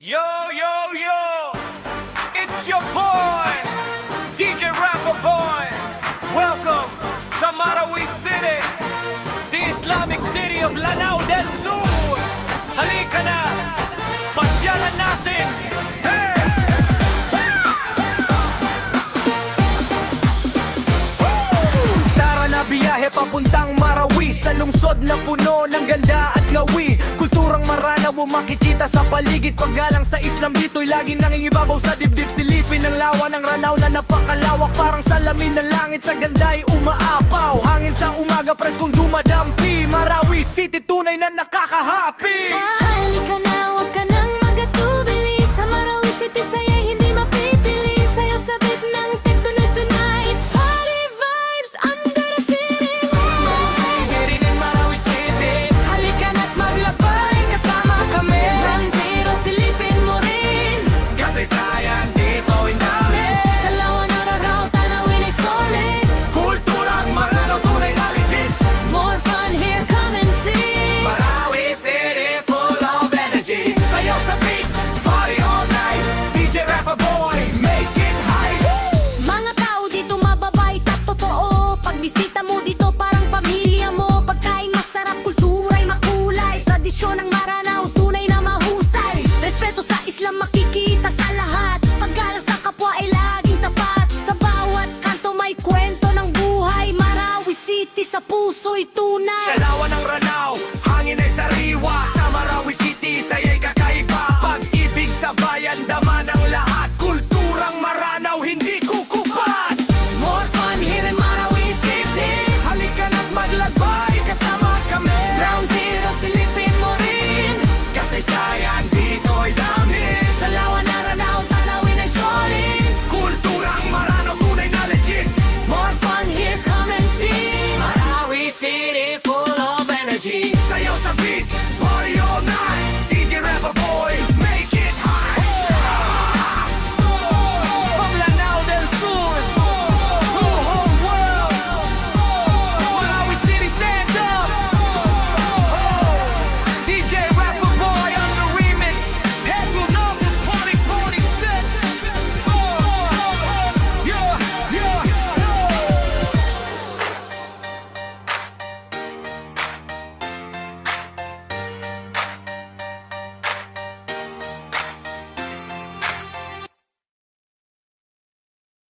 Yo, yo, yo! It's your boy, DJ Rapper Boy. Welcome sa Marawi City, the Islamic city of Lanao del Sur. Halika na, pasyalan natin. Hey! Tara na biyahe papuntang Marawi, sa lungsod na puno ng ganda at ngawi. Kulturang maranaw mo makikita sa paligid. Paggalang sa Islam dito'y laging nangingibabaw sa dibdib. Silipin ng lawa ng ranaw na napakalawak, parang salamin ng langit sa ganda'y umaapaw. Hangin sa umaga preskong dumadampi. Marawi City tunay na nakakahappy.